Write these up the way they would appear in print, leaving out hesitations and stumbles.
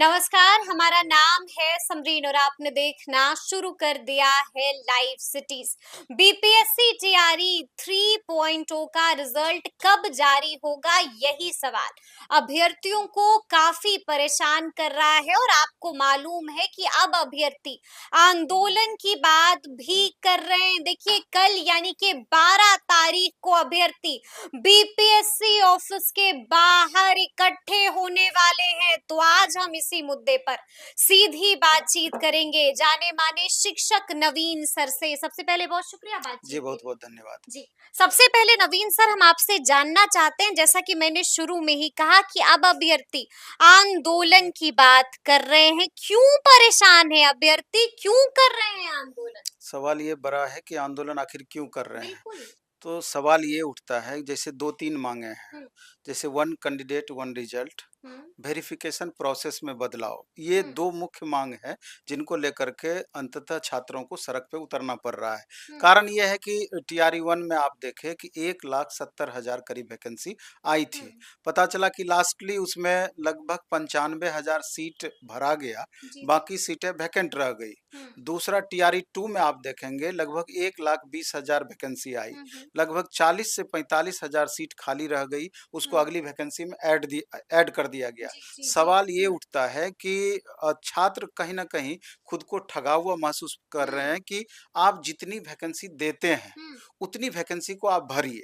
नमस्कार, हमारा नाम है समरीन और आपने देखना शुरू कर दिया है लाइव सिटीज। बीपीएससी टीआरई 3.0 का रिजल्ट कब जारी होगा, यही सवाल अभ्यर्थियों को काफी परेशान कर रहा है। और आपको मालूम है कि अब अभ्यर्थी आंदोलन की बात भी कर रहे हैं। देखिए, कल यानी कि 12 तारीख को अभ्यर्थी बीपीएससी ऑफिस के बाहर इकट्ठे होने वाले हैं। तो आज हम इसी मुद्दे पर सीधी बातचीत करेंगे जाने माने शिक्षक नवीन सर से। सबसे पहले बहुत शुक्रिया जी, बातचीत के बहुत लिए। बहुत धन्यवाद। जी, सबसे पहले नवीन सर, हम आपसे जानना चाहते हैं, जैसा कि मैंने शुरू में ही कहा कि अब अभ्यर्थी आंदोलन की बात कर रहे हैं। क्यों परेशान है अभ्यर्थी, क्यों कर रहे हैं आंदोलन? सवाल ये बड़ा है कि आंदोलन आखिर क्यों कर रहे हैं? बिल्कुल। तो सवाल ये उठता है, जैसे 2-3 माँगे हैं, हम्म। जैसे वन कैंडिडेट वन रिजल्ट, हम्म। वेरिफिकेशन प्रोसेस में बदलाव। ये हम्म। 2 मुख्य माँग हैं, जिनको लेकर के अंततः छात्रों को सड़क पे उतरना पड़ रहा है। हम्म। कारण ये है कि टीआरई 1 में आप देखें कि 1,70,000 करीब वैकेंसी आई थी। हम्म। पता चला कि लास्टली उसमें लगभग 95,000 सीट भरा गया, जी। बाकी सीटें वैकेंट रह गई। हम्म। दूसरा टीआरई 2 में आप देखेंगे लगभग 1,20,000 वैकेंसी आई। हम्म। लगभग 40 से 45,000 सीट खाली रह गई, उसको हम्म। अगली वैकेंसी में ऐड कर दिया गया। जी, जी, जी। सवाल ये उठता है कि छात्र कहीं न कहीं खुद को ठगा हुआ महसूस कर रहे हुँ, हैं कि आप जितनी वैकेंसी देते हैं, हुँ, उतनी वैकेंसी को आप भरिए।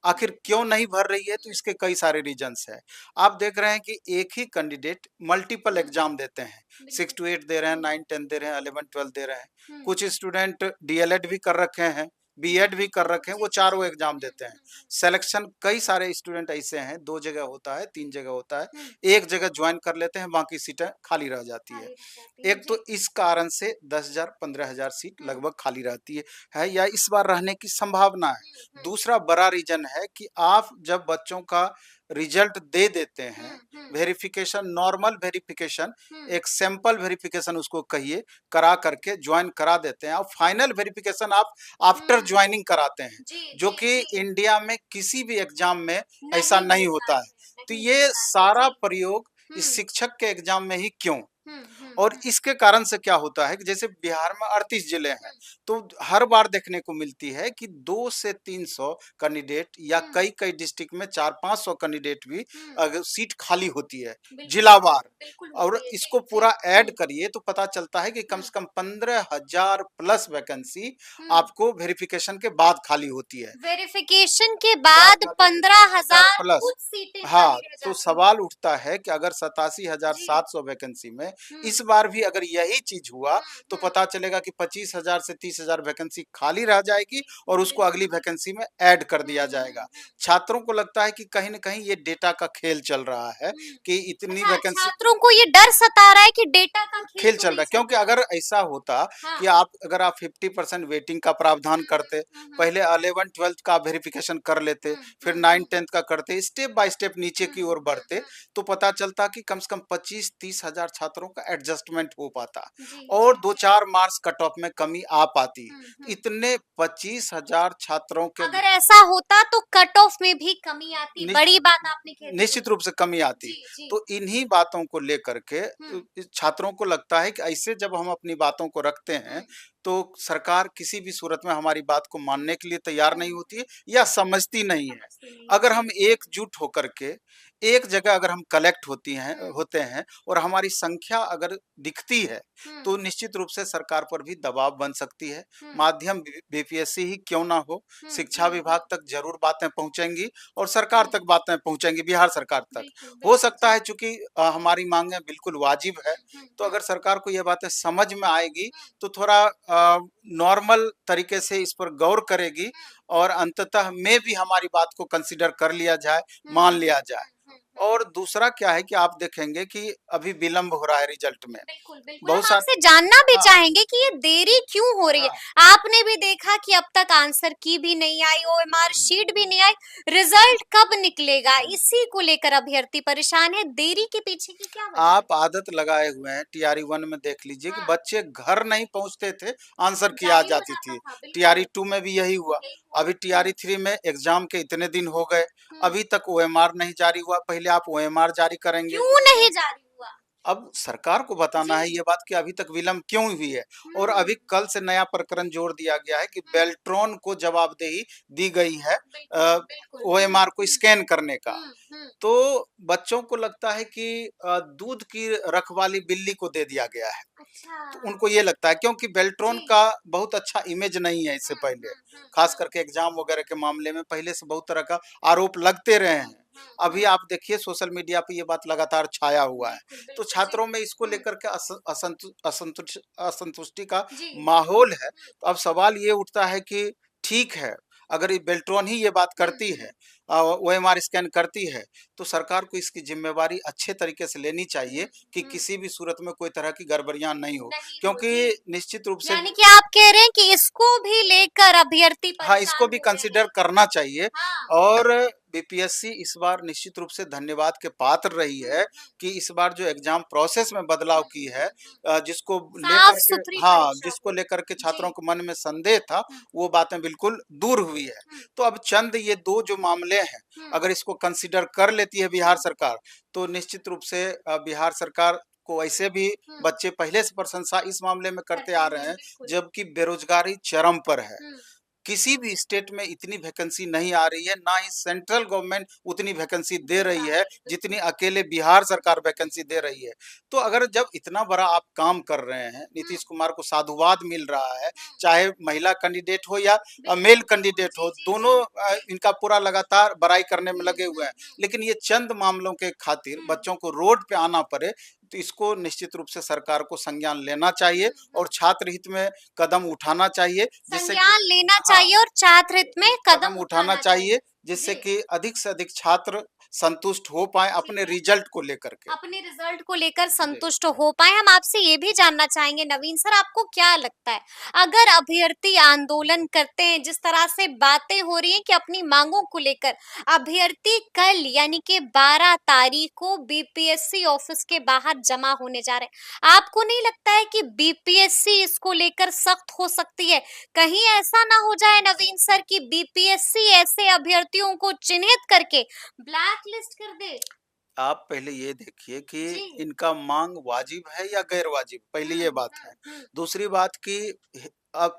आखिर हुँ, क्यों नहीं भर रही है? तो हुँ, इसके कई सारे रीज़न्स हैं। आप देख रहे हैं कि एक ही कैंडिडेट मल्टीपल हुँ, एग्ज़ाम देते हैं। 6 बिल्कुल। टू 8 दे रहे हैं, हुँ, 9-10 दे रहे हैं, 11-12 दे रहे हैं। हुँ, कुछ स्टूडेंट डीएलएड भी कर रखे हैं, जी, बीएड भी कर रखे हैं, जी, वो जी, जी। चारों एग्ज़ाम हुँ, देते हैं। हुँ, हुँ, सिलेक्शन कई सारे स्टूडेंट ऐसे हैं, 2 जगह होता है, 3 जगह होता है। हुँ, एक जगह जॉइन कर लेते हैं, बाकी सीटें खाली रह जाती है। खाली रह जाती हैं। एक तो जी। इस कारण से 10,000 15,000 सीट हुँ, लगभग खाली रहती है या इस बार रहने की संभावना है। हुँ, हुँ, दूसरा बड़ा रीज़न है कि आप जब बच्चों का रिज़ल्ट दे देते हैं, हुँ, हुँ, वेरिफ़िकेशन नॉर्मल वेरिफ़िकेशन, हुँ, एक सैंपल वेरिफ़िकेशन उसको कहिए, करा करके जॉइन करा देते हैं और फाइनल वेरिफ़िकेशन आप आफ्टर हुँ, जॉइनिंग कराते हैं, जी, जो जी, कि जी। इंडिया में किसी भी एग्ज़ाम में ऐसा नहीं नहीं होता होता है। है, तो नहीं ये होता है। सारा जी। प्रयोग इस हुँ, शिक्षक के एग्ज़ाम में ही क्यों? हुँ, हुँ, और हुँ, इसके कारण से क्या होता है कि जैसे बिहार में 38 जिले हैं, हुँ, तो हर बार देखने को मिलती है कि 2 से 300 कैंडिडेट या हुँ, कई-कई डिस्ट्रिक्ट में 400-500 कैंडिडेट भी हुँ, अगर सीट खाली होती है, बिल्कुल, जिलावार। बिल्कुल और होती है। जी, इसको जी। पूरा ऐड हुँ, करिए तो पता चलता है कि कम हुँ, से कम 15,000 प्लस वैकेंसी हुँ। आपको वेरिफिकेशन के बाद खाली होती है। वेरिफिकेशन के बाद बाद खाली होती है, 15,000 15,000 प्लस। कुछ सीटें हाँ, खाली रह तो जाती हैं। सवाल उठता है कि अगर जी। 87,700 वैकेंसी में हुँ, इस बार भी अगर यही चीज़ हुआ, हुँ, तो हुँ। पता चलेगा कि 25,000 से 30,000 वैकेंसी खाली रह जाएगी और बिल्कुल, उसको अगली बिल्कुल। वैकेंसी में ऐड कर हुँ, दिया हुँ, जाएगा। हुँ, छात्रों को लगता है कि कहीं न कहीं ये डेटा का खेल चल रहा है हुँ। कि इतनी अच्छा, वैकेंसी छात्रों को ये डर सता रहा है कि डेटा का खेल खेल तो चल रहा नहीं है, चल क्योंकि रहा है। अगर ऐसा होता हाँ। कि अगर आप 50% वेटिंग का प्रावधान हुँ, करते, हुँ, हुँ, पहले 11-12 का वेरिफिकेशन कर लेते, हुँ, फिर हुँ, हुँ, 9-10 का करते, स्टेप बाय स्टेप नीचे हुँ, की ओर हुँ, बढ़ते, हुँ। तो पता चलता कि कम से कम 25-30 हज़ार छात्रों का एडजस्टमेंट हो पाता जी, और जी, जी। 2-4 मार्क्स कट ऑफ में कमी आ पाती। हुँ, हुँ। इतने 25,000 छात्रों के अगर ऐसा होता तो कट ऑफ में भी कमी आती, नि बड़ी बात आपने कह दी निश्चित बिल्कुल। रूप से कमी आती। जी, जी। तो इन्हीं बातों को लेकर के हुँ, इस छात्रों को लगता है कि ऐसे जब हम अपनी बातों को रखते हैं, हुँ, तो सरकार किसी भी सूरत में हमारी बात को मानने के लिए तैयार हुँ, नहीं होती है हुँ। या समझती नहीं है। समझती नहीं है। अगर जी, हम जी। एकजुट होकर के एक जगह अगर हम कलेक्ट हुँ, होते हैं और हमारी संख्या अगर दिखती है, हुँ, तो निश्चित रूप से सरकार पर भी दबाव बन सकती है। हुँ, माध्यम बीपीएससी ही क्यों ना हो, हुँ, शिक्षा हुँ, विभाग हुँ, तक ज़रूर बातें पहुँचेंगी और सरकार हुँ। तक बातें पहुँचेंगी, बिहार सरकार तक। बिल्कुल, हो बिल्कुल। सकता जी। है चूँकि हमारी माँगें बिल्कुल वाजिब है, हुँ, हुँ, तो हुँ, अगर सरकार को ये बातें समझ में आएगी, हुँ, तो थोड़ा नॉर्मल तरीके से इस पर गौर करेगी हुँ, और अंततः में भी हमारी बात को कंसीडर कर लिया जाए, हुँ, मान हुँ, लिया जाए। हुँ, हुँ, हुँ। और दूसरा क्या है कि आप देखेंगे कि अभी विलंब हो रहा है रिजल्ट में। बिल्कुल, बिल्कुल। हम बहुत सारे आपसे जानना भी हाँ, चाहेंगे कि ये देरी क्यों हो रही है? हाँ। आपने भी देखा कि अब तक आंसर की भी नहीं आई, ओएमआर हुँ, शीट भी नहीं आई, रिजल्ट कब निकलेगा? हुँ। इसी को लेकर अभ्यर्थी परेशान है। देरी के पीछे की क्या वजह है? आप आदत लगाए हुए हैं, टीआरई 1 में देख लीजिए कि हाँ, बच्चे घर नहीं पहुँचते थे, आंसर की आ जारी हो जाती जाता थी। था, बिल्कुल। टीआरई 2 में भी यही हुआ। यही हुआ। अभी टीआरई 3 में एग्ज़ाम के इतने दिन हो गए, हुँ। अभी तक ओएमआर नहीं जारी हुआ। पहले आप ओएमआर जारी करेंगे। क्यों नहीं जारी हुआ? अब सरकार को बताना है जी। ये बात कि अभी तक विलंब क्यों हुई है। और हुँ। अभी कल से नया प्रकरण जोड़ दिया गया है कि हुँ। बेल्ट्रॉन को जवाबदेही दी गई है बिल्कुल, बिल्कुल। ओएमआर को स्कैन करने का। हुँ, हुँ। तो बच्चों को लगता है कि दूध की रखवाली बिल्ली को दे दिया गया है। अच्छा। तो उनको ये लगता है क्योंकि बेल्ट्रॉन जी। का बहुत अच्छा इमेज नहीं है इससे हुँ, पहले, हुँ, हुँ, खास हुँ। करके एग्जाम वगैरह के मामले में पहले से बहुत तरह का आरोप लगते रहे हुँ, हैं। हुँ, अभी हुँ। आप देखिए सोशल मीडिया पे ये बात लगातार छाया हुआ है। बिल्कुल, तो बिल्कुल, जी। छात्रों में इसको हुँ। लेकर के असंतुष्टि का जी। माहौल है। हुँ, तो अब सवाल ये उठता है कि ठीक है, अगर ये बेल्ट्रॉन ही ये बात हुँ, करती हुँ। है, ओएमआर स्कैन करती है, तो सरकार को इसकी ज़िम्मेवारी अच्छे तरीके से लेनी हुँ, चाहिए कि हुँ। किसी भी सूरत में कोई तरह की गड़बड़ियाँ नहीं हो। नहीं हो, क्योंकि जी। निश्चित रूप से यानी कि आप कह रहे हैं कि इसको भी लेकर अभ्यर्थी हाँ, इसको परेशान भी हो रहे कंसीडर हैं। करना चाहिए। हाँ। और बीपीएससी इस बार निश्चित रूप से धन्यवाद के पात्र रही हुँ, है हुँ। कि इस बार जो एग्ज़ाम प्रोसेस में बदलाव हुँ, की है, हुँ, हुँ। जिसको लेकर के साफ-सुथरी हाँ, परीक्षा जिसको हो। लेकर के जी। छात्रों के मन में संदेह था, हुँ, वो बातें बिल्कुल दूर हुई है। हुँ, तो अब चंद ये 2 जो मामले हैं, हुँ, अगर इसको कंसीडर कर लेती है बिहार हुँ, सरकार, तो निश्चित रूप से बिहार सरकार को ऐसे भी हुँ। बच्चे पहले से प्रशंसा इस मामले में करते करते आ रहे हैं, हैं, बिल्कुल। जबकि बेरोज़गारी चरम पर है। हुँ, किसी भी स्टेट में इतनी वैकेंसी नहीं आ रही है, ना ही सेंट्रल गवर्नमेंट उतनी वैकेंसी दे दे रही पा है, रही है, जितनी बिल्कुल। अकेले बिहार सरकार वैकेंसी दे रही है। तो अगर जब इतना बड़ा आप काम कर रहे हैं, हुँ, नीतीश कुमार को साधुवाद मिल रहा है, हुँ। चाहे महिला कैंडिडेट हो या मेल बिल्कुल, बिल्कुल। कैंडिडेट जी, हो, जी, जी। दोनों जी। इनका पूरा लगातार बड़ाई करने में हुँ, लगे हुए हुँ, हैं। हुँ, लेकिन ये चंद मामलों के खातिर हुँ, बच्चों को रोड पे आना पड़े, तो इसको निश्चित रूप से सरकार को संज्ञान लेना चाहिए हुँ, और हुँ। छात्र हित में कदम उठाना चाहिए, जिससे कि संज्ञान लेना हाँ, चाहिए और छात्र हित में कदम कदम उठाना उठाना चाहिए, चाहिए। जिससे जी। कि अधिक से अधिक छात्र संतुष्ट हो पाएँ ठीक अपने है। रिजल्ट को लेकर के। अपने रिजल्ट को लेकर जी। संतुष्ट हो पाए। हम आपसे ये भी जानना चाहेंगे नवीन सर, आपको क्या लगता है अगर अभ्यर्थी आंदोलन करते हैं, जिस तरह से बातें हो रही हैं कि अपनी मांगों को लेकर अभ्यर्थी कल यानी कि 12 तारीख को बीपीएससी ऑफिस के बाहर जमा होने जा रहे हैं, आपको नहीं लगता है कि बीपीएससी इसको लेकर सख्त हो सकती है? कहीं ऐसा ना हो जाए नवीन सर कि बीपीएससी ऐसे अभ्यर्थियों को चिन्हित करके ब्लैक लिस्ट कर दे? आप पहले ये देखिए कि जी। इनका मांग वाजिब है या गैर वाजिब, पहली हुँ, ये बात है। हुँ, हुँ, दूसरी बात कि अब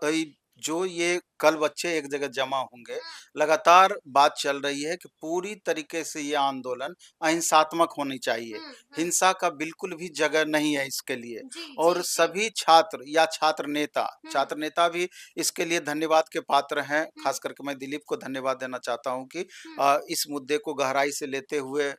जो ये कल बच्चे एक जगह जमा होंगे, हुँ, लगातार बात चल रही है कि पूरी तरीके से ये आंदोलन अहिंसात्मक होनी चाहिए। हुँ, हुँ। हिंसा का बिल्कुल भी जगह नहीं है इसके लिए। जी, जी, और जी। सभी छात्र या हुँ, छात्र नेता भी इसके लिए धन्यवाद के पात्र हैं। हुँ, खास करके मैं दिलीप को धन्यवाद देना चाहता हूँ कि हुँ, इस मुद्दे को गहराई से लेते हुए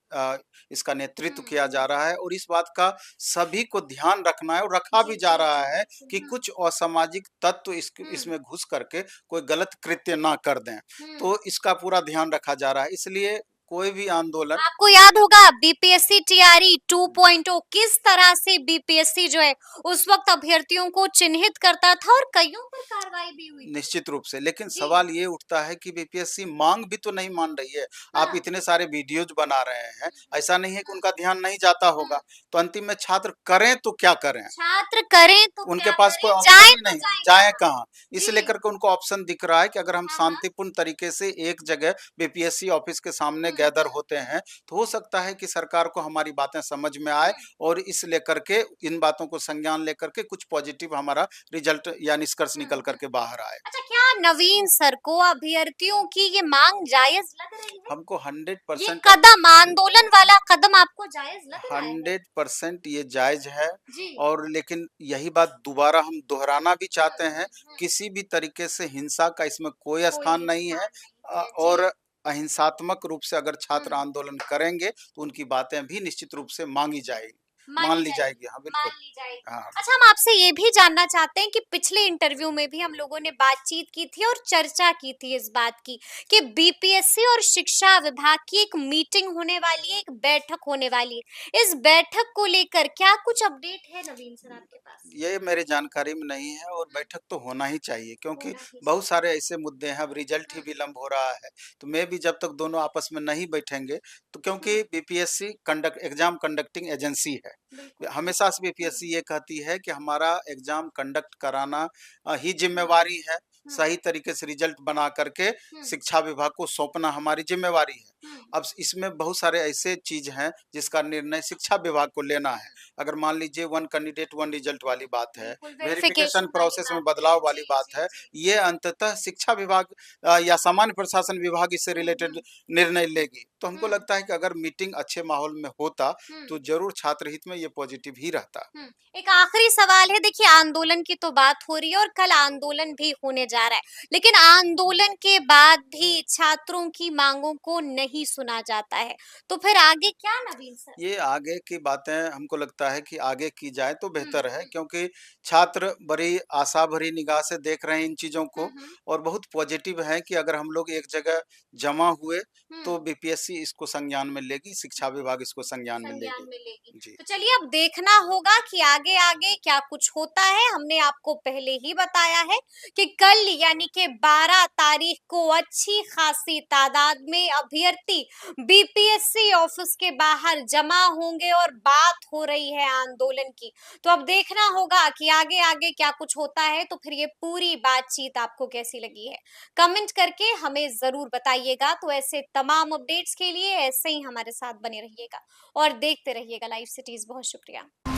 इसका नेतृत्व हुँ, किया जा हुँ। रहा है और इस बात का सभी को ध्यान रखना है और रखा जी, भी जा जी, रहा जी, है बिल्कुल। कि हुँ, कुछ असामाजिक तत्व हुँ, इसमें घुस करके कोई गलत कृत्य ना कर दें। हुँ। तो इसका पूरा ध्यान रखा जा रहा है। इसलिए कोई भी आंदोलन आपको याद होगा बीपीएससी टीआरई 2.0 किस तरह से बीपीएससी जो है उस वक्त अभ्यर्थियों को चिन्हित करता था और कईयों पर कार्रवाई भी हुई थी। निश्चित रूप से, लेकिन जी। सवाल ये उठता है कि बीपीएससी माँग भी तो नहीं मान रही है। आप हाँ। इतने सारे वीडियोज़ बना रहे हैं, हुँ, ऐसा नहीं है कि हुँ, उनका ध्यान नहीं जाता हुँ। होगा। तो अंतिम में छात्र करें तो क्या करें? छात्र करें तो उनके क्या पास करें? कोई ऑप्शन जाएँ ही तो नहीं, जाएँ जाएँ कहाँ? कहाँ? इसे जी। लेकर के उनको ऑप्शन दिख रहा है कि अगर हम हाँ, हाँ। शांतिपूर्ण तरीके से एक जगह बीपीएससी ऑफ़िस के सामने हुँ, गैदर हुँ, होते हैं, तो हो सकता है कि सरकार को हमारी बातें समझ में आए हुँ। और इस लेकर के इन बातों को संज्ञान लेकर के कुछ पॉज़िटिव हमारा रिज़ल्ट या निष्कर्ष हुँ, निकल कर हुँ। के बाहर आए। अच्छा, क्या नवीन सर को अभ्यर्थियों की ये मांग जायज लग रही है? हमको ये 100% कदम आंदोलन वाला कदम आपको जायज लग रहा है? 100% ये जायज़ है। जी। और लेकिन यही बात दोबारा हम दोहराना भी हुँ, चाहते हैं, हुँ, हुँ। किसी भी तरीके से हिंसा का इसमें कोई स्थान कोई नहीं है। स्थान नहीं है। जी। और अहिंसात्मक रूप से अगर छात्र हुँ। आंदोलन करेंगे, तो उनकी बातें भी निश्चित रूप से माँगी जाएगी, मान मानी ली जाएगी, जाएगी। हाँ, मान बिल्कुल। ली जाएगी। हाँ। अच्छा, हम आपसे ये भी जानना चाहते हैं कि पिछले इंटरव्यू में भी हम लोगों ने बातचीत की थी और चर्चा की थी इस बात की कि बीपीएससी और शिक्षा विभाग की एक मीटिंग होने वाली है, एक बैठक होने वाली है। इस बैठक को लेकर क्या कुछ अपडेट है नवीन सर आपके पास? ये मेरी जानकारी में नहीं है और हुँ, बैठक तो होना ही चाहिए क्योंकि होना ही बहुत चाहिए। सारे ऐसे मुद्दे हैं, अब रिजल्ट ही हुँ, विलंब हो रहा है। तो मैं भी जब तक दोनों आपस में नहीं बैठेंगे, तो हुँ, क्योंकि BPSC conduct exam conducting agency है। बिल्कुल। हमेशा से हुँ, बीपीएससी ये कहती है कि हमारा एग्ज़ाम कंडक्ट कराना ही हुँ, ज़िम्मेवारी है, हुँ, सही तरीके से रिजल्ट बना करके हुँ, शिक्षा विभाग को सौंपना हमारी ज़िम्मेवारी है। हुँ, अब इसमें बहुत सारे ऐसे चीज हैं जिसका निर्णय शिक्षा विभाग को लेना है। अगर मान लीजिए वन कैंडिडेट वन रिजल्ट वाली बात है, बिल्कुल वेरिफिकेशन वेरिफिकेशन वाली प्रोसेस में बात है। बदलाव वाली जी, बात जी, है, जी। ये अंततः शिक्षा विभाग या सामान्य प्रशासन विभाग इससे हुँ, रिलेटेड हुँ, निर्णय लेगी। तो हमको हुँ, लगता है कि अगर मीटिंग अच्छे माहौल में होता, हुँ। तो ज़रूर छात्र हित में ये पॉजिटिव ही रहता। हुँ, एक आखिरी सवाल है, देखिए आंदोलन की तो बात हो रही है और कल आंदोलन भी होने जा रहा है, लेकिन आंदोलन के बाद भी छात्रों की माँगों को नहीं सुना जाता है, तो फिर आगे क्या नवीन सर? ये आगे की बातें हमको लगता है कि आगे की जाए तो हुँ, बेहतर है, हुँ, क्योंकि छात्र बड़ी आशा भरी निगाह से देख रहे हैं इन चीज़ों हुँ, को हुँ, और बहुत पॉजिटिव है कि अगर हम लोग एक जगह जमा हुए हुँ। तो बीपीएससी इसको संज्ञान में लेगी, शिक्षा विभाग इसको संज्ञान में संज्ञान लेगी। में लेगी। जी। तो चलिए अब देखना होगा कि आगे आगे क्या कुछ होता है। हमने आपको पहले ही बताया है कि कल यानी कि 12 तारीख को अच्छी खासी तादाद में अभ्यर्थी बीपीएससी ऑफिस के बाहर जमा होंगे और बात हो रही है आंदोलन की। तो अब देखना होगा कि आगे आगे क्या कुछ होता है, तो फिर ये पूरी बातचीत आपको कैसी लगी है, कमेंट करके हमें जरूर बताइएगा। तो ऐसे तमाम अपडेट्स के लिए ऐसे ही हमारे साथ बने रहिएगा और देखते रहिएगा लाइव सिटीज। बहुत शुक्रिया।